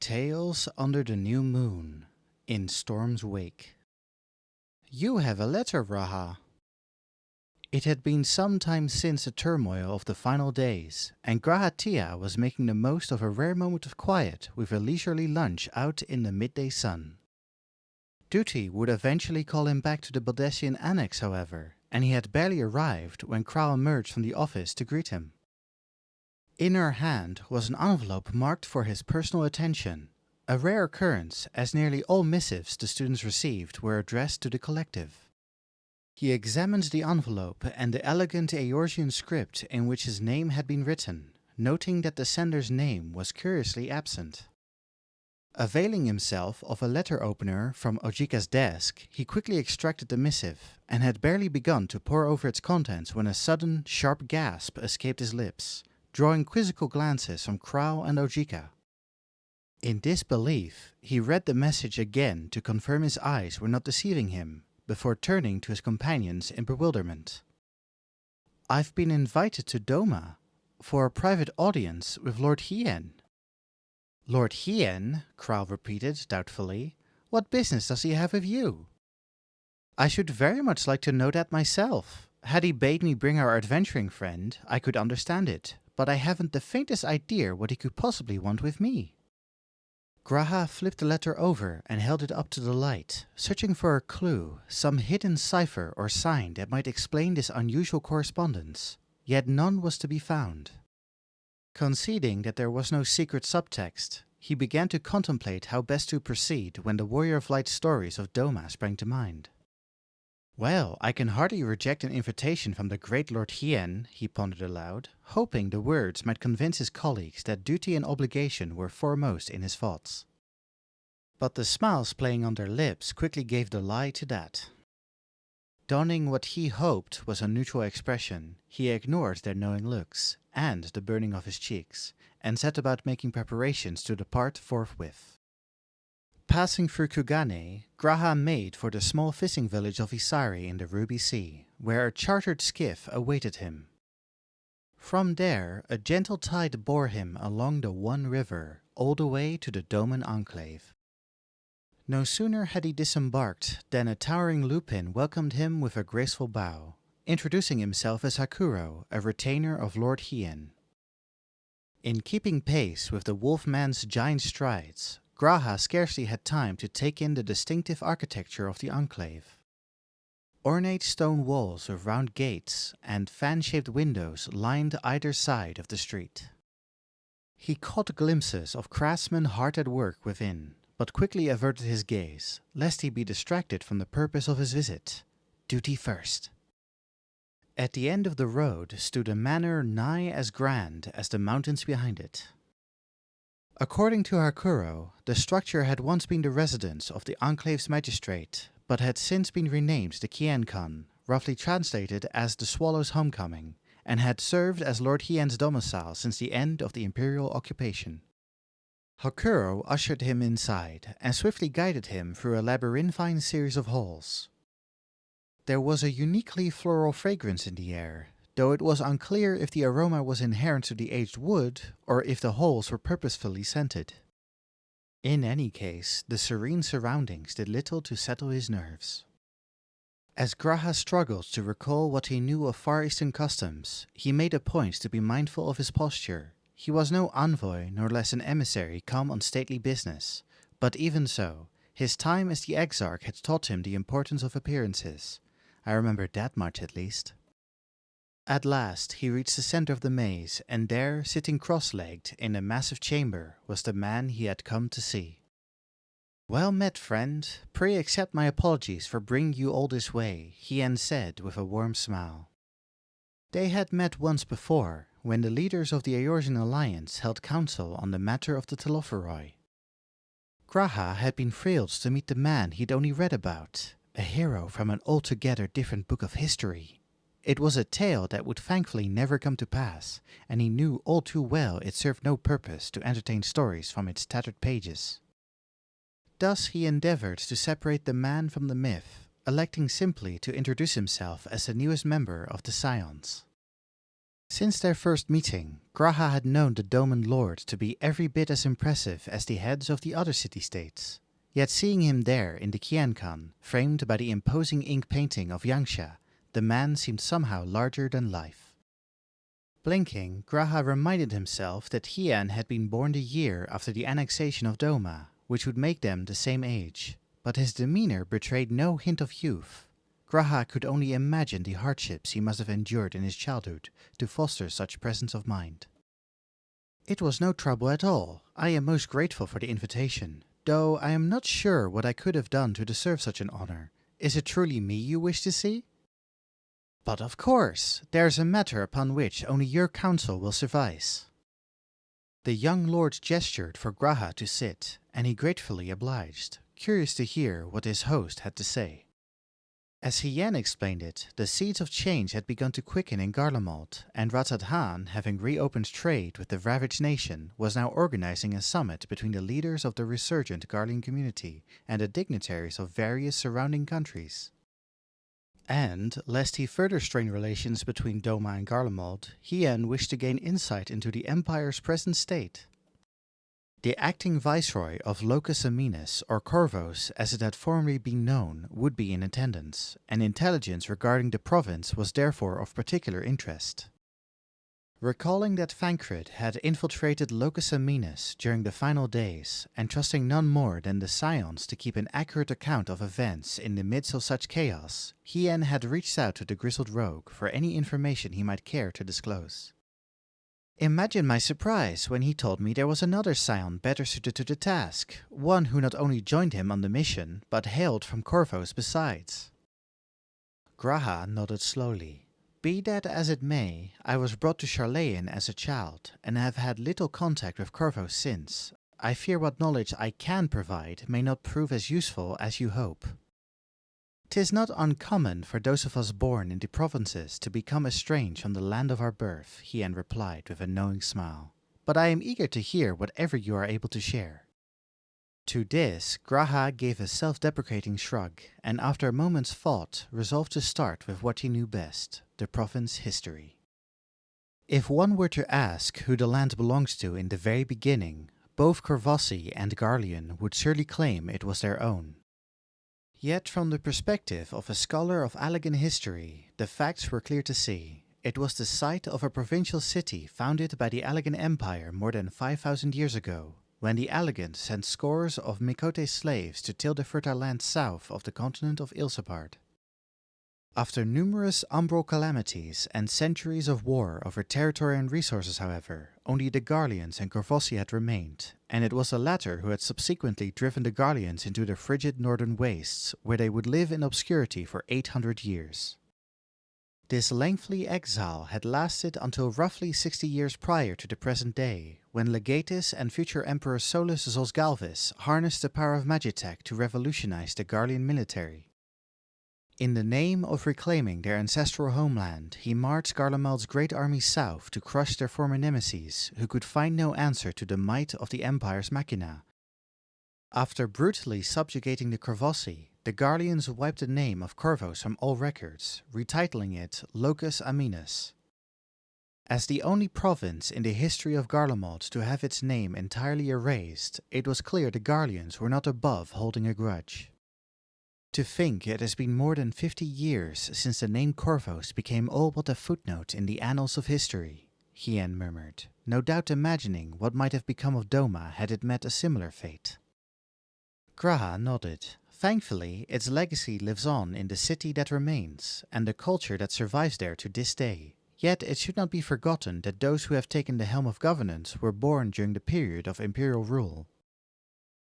Tales Under the New Moon, in Storm's Wake. You have a letter, Raha. It had been some time since the turmoil of the final days, and Grahatia was making the most of a rare moment of quiet with a leisurely lunch out in the midday sun. Duty would eventually call him back to the Baldessian Annex, however, and he had barely arrived when Krau emerged from the office to greet him. In her hand was an envelope marked for his personal attention, a rare occurrence as nearly all missives the students received were addressed to the collective. He examined the envelope and the elegant Eorzean script in which his name had been written, noting that the sender's name was curiously absent. Availing himself of a letter opener from Ojika's desk, he quickly extracted the missive, and had barely begun to pore over its contents when a sudden, sharp gasp escaped his lips, drawing quizzical glances from Krau and Ojika. In disbelief, he read the message again to confirm his eyes were not deceiving him, before turning to his companions in bewilderment. "I've been invited to Doma for a private audience with Lord Hien." "Lord Hien?" Krau repeated doubtfully. "What business does he have with you?" "I should very much like to know that myself. Had he bade me bring our adventuring friend, I could understand it, but I haven't the faintest idea what he could possibly want with me." Graha flipped the letter over and held it up to the light, searching for a clue, some hidden cipher or sign that might explain this unusual correspondence, yet none was to be found. Conceding that there was no secret subtext, he began to contemplate how best to proceed when the Warrior of Light's stories of Doma sprang to mind. "Well, I can hardly reject an invitation from the great Lord Hien," he pondered aloud, hoping the words might convince his colleagues that duty and obligation were foremost in his thoughts. But the smiles playing on their lips quickly gave the lie to that. Donning what he hoped was a neutral expression, he ignored their knowing looks, and the burning of his cheeks, and set about making preparations to depart forthwith. Passing through Kugane, Graha made for the small fishing village of Isari in the Ruby Sea, where a chartered skiff awaited him. From there, a gentle tide bore him along the One River, all the way to the Doman Enclave. No sooner had he disembarked than a towering lupin welcomed him with a graceful bow, introducing himself as Hakuro, a retainer of Lord Hien. In keeping pace with the wolfman's giant strides, Graha scarcely had time to take in the distinctive architecture of the enclave. Ornate stone walls with round gates and fan-shaped windows lined either side of the street. He caught glimpses of craftsmen hard at work within, but quickly averted his gaze, lest he be distracted from the purpose of his visit. Duty first. At the end of the road stood a manor nigh as grand as the mountains behind it. According to Hakuro, the structure had once been the residence of the Enclave's magistrate, but had since been renamed the Kienkan, roughly translated as the Swallow's Homecoming, and had served as Lord Hien's domicile since the end of the imperial occupation. Hakuro ushered him inside, and swiftly guided him through a labyrinthine series of halls. There was a uniquely floral fragrance in the air, though it was unclear if the aroma was inherent to the aged wood, or if the halls were purposefully scented. In any case, the serene surroundings did little to settle his nerves. As Graha struggled to recall what he knew of Far Eastern customs, he made a point to be mindful of his posture. He was no envoy, nor less an emissary come on stately business, but even so, his time as the Exarch had taught him the importance of appearances. I remembered that much at least. At last he reached the center of the maze, and there, sitting cross-legged in a massive chamber, was the man he had come to see. "Well met, friend. Pray accept my apologies for bringing you all this way," Hien said with a warm smile. They had met once before, when the leaders of the Eorzean Alliance held council on the matter of the Telophoroi. Graha had been thrilled to meet the man he'd only read about, a hero from an altogether different book of history. It was a tale that would thankfully never come to pass, and he knew all too well it served no purpose to entertain stories from its tattered pages. Thus he endeavored to separate the man from the myth, electing simply to introduce himself as the newest member of the Scions. Since their first meeting, Graha had known the Doman Lord to be every bit as impressive as the heads of the other city-states. Yet seeing him there in the Qiankan, framed by the imposing ink painting of Yangsha, the man seemed somehow larger than life. Blinking, Graha reminded himself that Hien had been born a year after the annexation of Doma, which would make them the same age, but his demeanor betrayed no hint of youth. Graha could only imagine the hardships he must have endured in his childhood to foster such presence of mind. It was no trouble at all. I am most grateful for the invitation, though I am not sure what I could have done to deserve such an honor. Is it truly me you wish to see? But of course, there is a matter upon which only your counsel will suffice. The young lord gestured for Graha to sit, and he gratefully obliged, curious to hear what his host had to say. As Hien explained it, the seeds of change had begun to quicken in Garlemald, and Ratadhan, having reopened trade with the ravaged nation, was now organizing a summit between the leaders of the resurgent Garlean community and the dignitaries of various surrounding countries. And, lest he further strain relations between Doma and Garlemald, Hien wished to gain insight into the Empire's present state. The acting viceroy of Locus Aminus, or Corvos as it had formerly been known, would be in attendance, and intelligence regarding the province was therefore of particular interest. Recalling that Thancred had infiltrated Locus Aminus during the final days, and trusting none more than the Scions to keep an accurate account of events in the midst of such chaos, Hien had reached out to the grizzled rogue for any information he might care to disclose. Imagine my surprise when he told me there was another Scion better suited to the task, one who not only joined him on the mission, but hailed from Corvos besides. Graha nodded slowly. Be that as it may, I was brought to Charlayan as a child, and have had little contact with Corvos since. I fear what knowledge I can provide may not prove as useful as you hope. 'Tis not uncommon for those of us born in the provinces to become estranged from the land of our birth, Hien replied with a knowing smile. But I am eager to hear whatever you are able to share. To this, Graha gave a self-deprecating shrug, and after a moment's thought, resolved to start with what he knew best, the province history. If one were to ask who the land belongs to in the very beginning, both Corvosi and Garlean would surely claim it was their own. Yet from the perspective of a scholar of Allegan history, the facts were clear to see. It was the site of a provincial city founded by the Allegan Empire more than 5,000 years ago, when the Allegans sent scores of Mikote slaves to till the fertile land south of the continent of Ilsapard. After numerous umbral calamities and centuries of war over territory and resources, however, only the Garleans and Corvosi had remained, and it was the latter who had subsequently driven the Garleans into the frigid northern wastes, where they would live in obscurity for 800 years. This lengthy exile had lasted until roughly 60 years prior to the present day, when Legatus and future Emperor Solus Zosgalvis harnessed the power of Magitech to revolutionize the Garlean military. In the name of reclaiming their ancestral homeland, he marched Garlemald's great army south to crush their former nemesis, who could find no answer to the might of the Empire's machina. After brutally subjugating the Corvosi, the Garleans wiped the name of Corvos from all records, retitling it Locus Aminus. As the only province in the history of Garlemald to have its name entirely erased, it was clear the Garleans were not above holding a grudge. To think it has been more than 50 years since the name Corvos became all but a footnote in the annals of history, Hien murmured, no doubt imagining what might have become of Doma had it met a similar fate. Graha nodded. Thankfully, its legacy lives on in the city that remains, and the culture that survives there to this day. Yet it should not be forgotten that those who have taken the helm of governance were born during the period of imperial rule.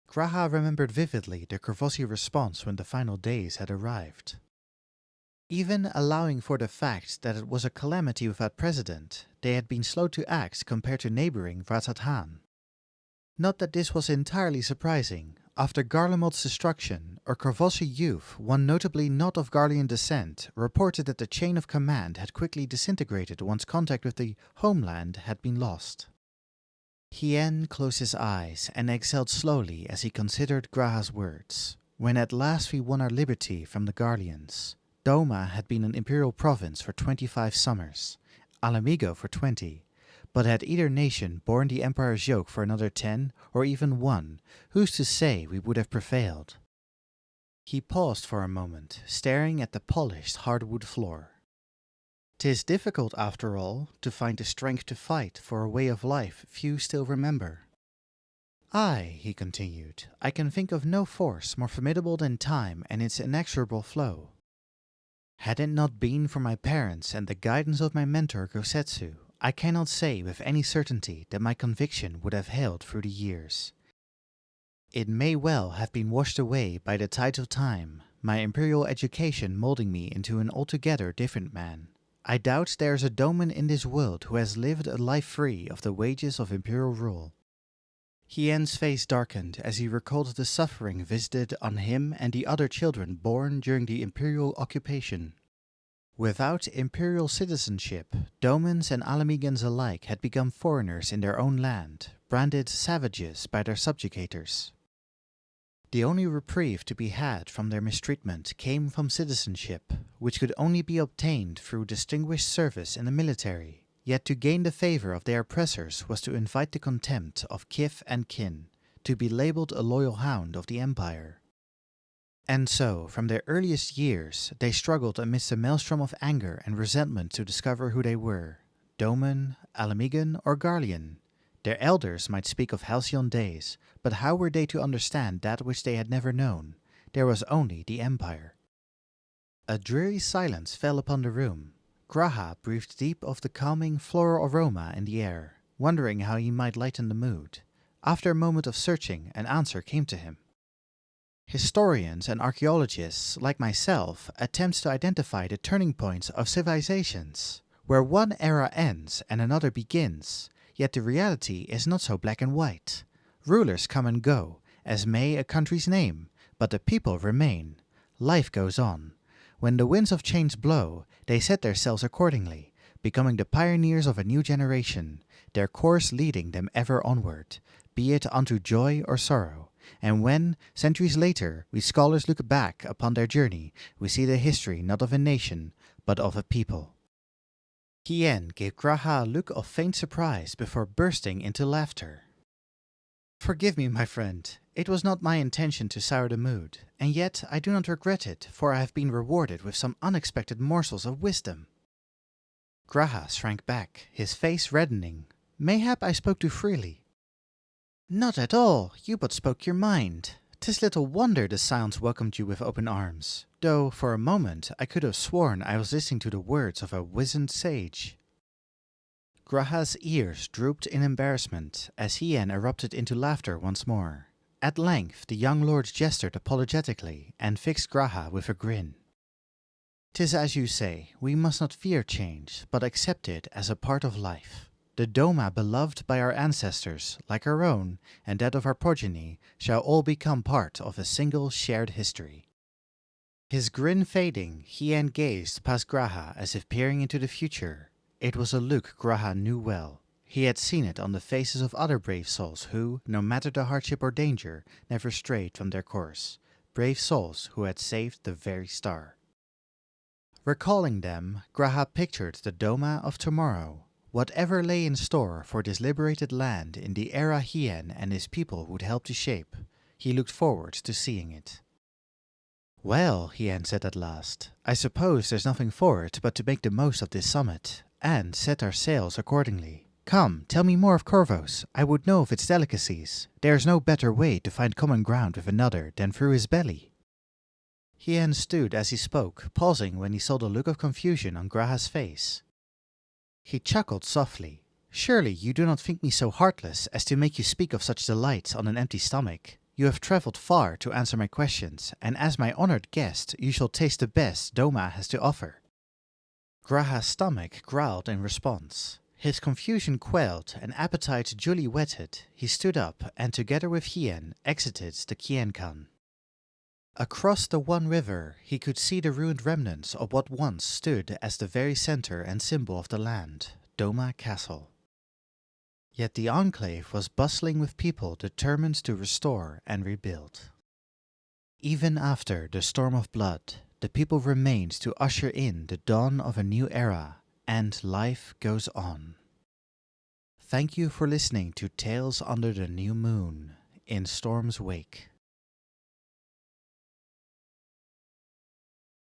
Graha remembered vividly the Corvosi response when the final days had arrived. Even allowing for the fact that it was a calamity without precedent, they had been slow to act compared to neighboring Ratadhan. Not that this was entirely surprising. After Garlemald's destruction, a Corvosi youth, one notably not of Garlean descent, reported that the chain of command had quickly disintegrated once contact with the homeland had been lost. Hien closed his eyes and exhaled slowly as he considered Graha's words. When at last we won our liberty from the Garleans, Doma had been an imperial province for 25 summers. Alamigo for 20. But had either nation borne the Empire's yoke for another 10, or even 1, who's to say we would have prevailed? He paused for a moment, staring at the polished hardwood floor. 'Tis difficult, after all, to find the strength to fight for a way of life few still remember. Aye, he continued, I can think of no force more formidable than time and its inexorable flow. Had it not been for my parents and the guidance of my mentor Gosetsu, I cannot say with any certainty that my conviction would have held through the years. It may well have been washed away by the tides of time, my imperial education molding me into an altogether different man. I doubt there is a doman in this world who has lived a life free of the wages of imperial rule. Hien's face darkened as he recalled the suffering visited on him and the other children born during the imperial occupation. Without imperial citizenship, domans and Alamegans alike had become foreigners in their own land, branded savages by their subjugators. The only reprieve to be had from their mistreatment came from citizenship, which could only be obtained through distinguished service in the military. Yet to gain the favor of their oppressors was to invite the contempt of kith and kin, to be labeled a loyal hound of the empire. And so, from their earliest years, they struggled amidst a maelstrom of anger and resentment to discover who they were, Doman, Alamegan, or Garlean. Their elders might speak of halcyon days, but how were they to understand that which they had never known? There was only the empire. A dreary silence fell upon the room. Graha breathed deep of the calming floral aroma in the air, wondering how he might lighten the mood. After a moment of searching, an answer came to him. Historians and archaeologists, like myself, attempt to identify the turning points of civilizations, where one era ends and another begins, yet the reality is not so black and white. Rulers come and go, as may a country's name, but the people remain. Life goes on. When the winds of change blow, they set their sails accordingly, becoming the pioneers of a new generation, their course leading them ever onward, be it unto joy or sorrow. And when, centuries later, we scholars look back upon their journey, we see the history not of a nation, but of a people. Hien gave Graha a look of faint surprise before bursting into laughter. Forgive me, my friend. It was not my intention to sour the mood, and yet I do not regret it, for I have been rewarded with some unexpected morsels of wisdom. Graha shrank back, his face reddening. Mayhap I spoke too freely. Not at all, you but spoke your mind. 'Tis little wonder the sounds welcomed you with open arms, though for a moment I could have sworn I was listening to the words of a wizened sage. Graha's ears drooped in embarrassment as Hien erupted into laughter once more. At length the young lord gestured apologetically and fixed Graha with a grin. 'Tis as you say, we must not fear change, but accept it as a part of life. The Doma beloved by our ancestors, like our own, and that of our progeny, shall all become part of a single shared history. His grin fading, Hien gazed past Graha as if peering into the future. It was a look Graha knew well. He had seen it on the faces of other brave souls who, no matter the hardship or danger, never strayed from their course. Brave souls who had saved the very star. Recalling them, Graha pictured the Doma of tomorrow. Whatever lay in store for this liberated land in the era Hien and his people would help to shape, he looked forward to seeing it. Well, Hien said at last, I suppose there's nothing for it but to make the most of this summit, and set our sails accordingly. Come, tell me more of Corvos. I would know of its delicacies. There is no better way to find common ground with another than through his belly. Hien stood as he spoke, pausing when he saw the look of confusion on Graha's face. He chuckled softly. Surely you do not think me so heartless as to make you speak of such delights on an empty stomach. You have travelled far to answer my questions, and as my honored guest, you shall taste the best Doma has to offer. Graha's stomach growled in response. His confusion quelled, and appetite duly whetted, he stood up and together with Hien exited the Qiankan. Across the One River, he could see the ruined remnants of what once stood as the very center and symbol of the land, Doma Castle. Yet the enclave was bustling with people determined to restore and rebuild. Even after the storm of blood, the people remained to usher in the dawn of a new era, and life goes on. Thank you for listening to Tales Under the New Moon in Storm's Wake.